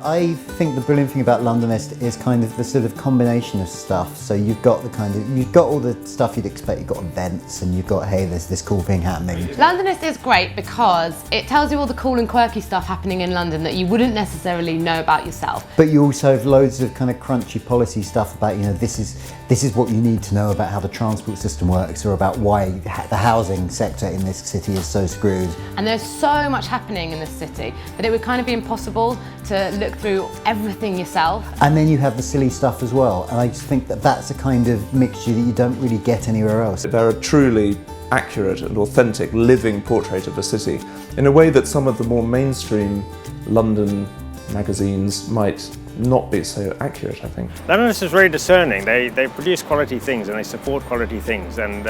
I think the brilliant thing about Londonist is kind of the sort of combination of stuff. So you've got all the stuff you'd expect. You've got events and you've got, hey, there's this cool thing happening. Londonist is great because it tells you all the cool and quirky stuff happening in London that you wouldn't necessarily know about yourself. But you also have loads of kind of crunchy policy stuff about, this is what you need to know about how the transport system works, or about why the housing sector in this city is so screwed. And there's so much happening in this city that it would kind of be impossible to look through everything yourself. And then you have the silly stuff as well. And I just think that that's a kind of mixture that you don't really get anywhere else. They're a truly accurate and authentic living portrait of a city in a way that some of the more mainstream London magazines might not be so accurate, I think. Londonist is very discerning. They produce quality things and they support quality things, and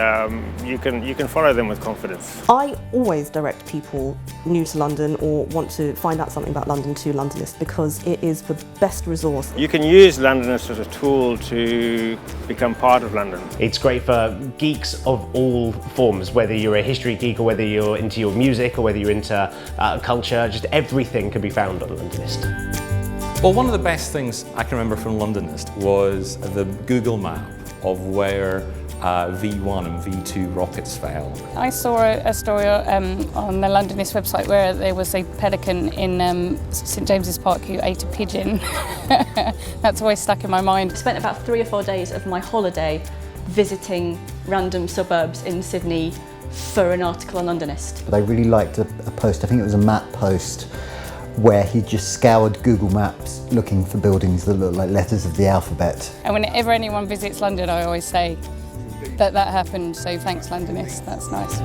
you can follow them with confidence. I always direct people new to London or want to find out something about London to Londonist because it is the best resource. You can use Londonist as a tool to become part of London. It's great for geeks of all forms, whether you're a history geek or whether you're into your music or whether you're into culture. Just everything can be found on Londonist. Well, one of the best things I can remember from Londonist was the Google map of where V1 and V2 rockets fell. I saw a story on the Londonist website where there was a pelican in St James's Park who ate a pigeon. That's always stuck in my mind. I spent about 3 or 4 days of my holiday visiting random suburbs in Sydney for an article on Londonist. But I really liked a post, I think it was a map post, where he just scoured Google Maps looking for buildings that look like letters of the alphabet. And whenever anyone visits London, I always say that happened, so thanks Londonist, that's nice.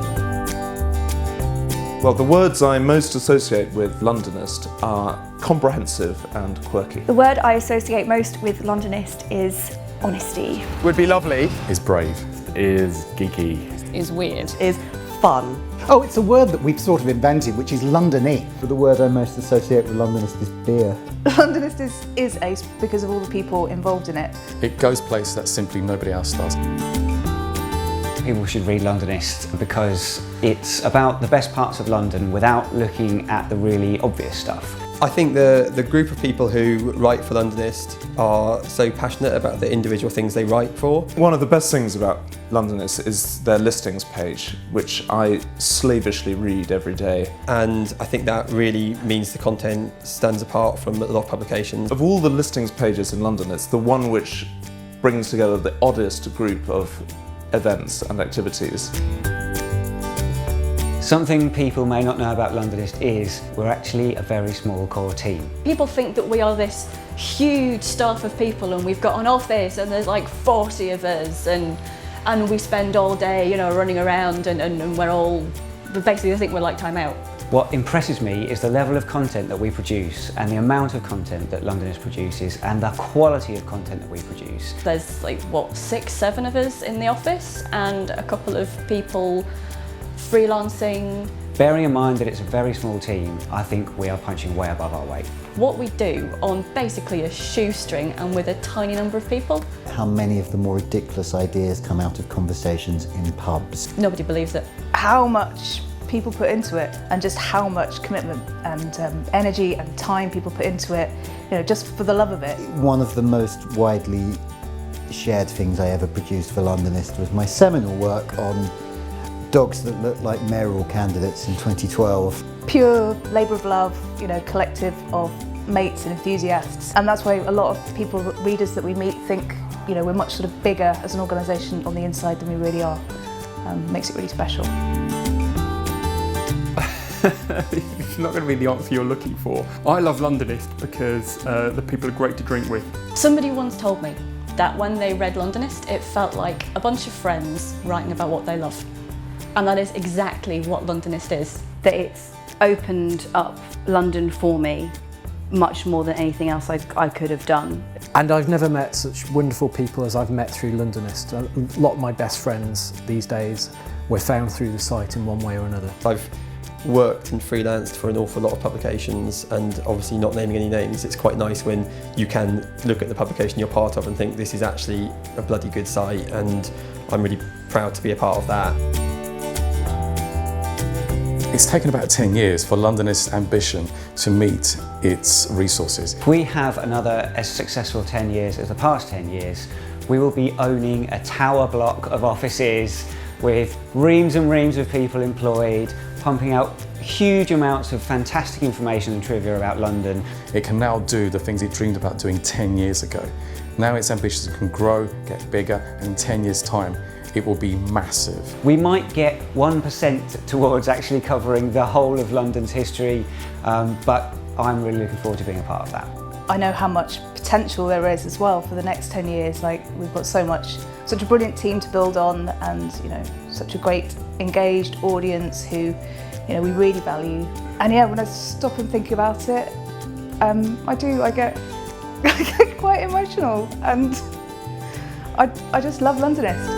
Well, the words I most associate with Londonist are comprehensive and quirky. The word I associate most with Londonist is honesty. Would be lovely. Is brave. Is geeky. Is weird. Is fun. Oh, it's a word that we've sort of invented, which is Londony. But the word I most associate with Londonist is beer. Londonist is ace because of all the people involved in it. It goes places that simply nobody else does. People should read Londonist because it's about the best parts of London without looking at the really obvious stuff. I think the group of people who write for Londonist are so passionate about the individual things they write for. One of the best things about Londonist is their listings page, which I slavishly read every day. And I think that really means the content stands apart from a lot of publications. Of all the listings pages in London, it's the one which brings together the oddest group of events and activities. Something people may not know about Londonist is we're actually a very small core team. People think that we are this huge staff of people and we've got an office and there's like 40 of us and we spend all day, running around and we're all, basically they think we're like time out. What impresses me is the level of content that we produce and the amount of content that Londonist produces and the quality of content that we produce. There's like, 6, 7 of us in the office and a couple of people freelancing. Bearing in mind that it's a very small team, I think we are punching way above our weight. What we do on basically a shoestring and with a tiny number of people. How many of the more ridiculous ideas come out of conversations in pubs? Nobody believes it. How much people put into it and just how much commitment and energy and time people put into it, just for the love of it. One of the most widely shared things I ever produced for Londonist was my seminal work on dogs that look like mayoral candidates in 2012. Pure labour of love, collective of mates and enthusiasts. And that's why a lot of people, readers that we meet, think we're much sort of bigger as an organisation on the inside than we really are. Makes it really special. It's not going to be the answer you're looking for. I love Londonist because the people are great to drink with. Somebody once told me that when they read Londonist, it felt like a bunch of friends writing about what they love. And that is exactly what Londonist is. That it's opened up London for me much more than anything else I could have done. And I've never met such wonderful people as I've met through Londonist. A lot of my best friends these days were found through the site in one way or another. I've worked and freelanced for an awful lot of publications, and obviously not naming any names, it's quite nice when you can look at the publication you're part of and think this is actually a bloody good site, and I'm really proud to be a part of that. It's taken about 10 years for Londonist's ambition to meet its resources. If we have another as successful 10 years as the past 10 years, we will be owning a tower block of offices with reams and reams of people employed, pumping out huge amounts of fantastic information and trivia about London. It can now do the things it dreamed about doing 10 years ago. Now its ambitions can grow, get bigger, and in 10 years' time, it will be massive. We might get 1% towards actually covering the whole of London's history, but I'm really looking forward to being a part of that. I know how much potential there is as well for the next 10 years. Like, we've got such a brilliant team to build on, and such a great engaged audience who we really value. And yeah, when I stop and think about it, I get quite emotional, and I just love Londonist.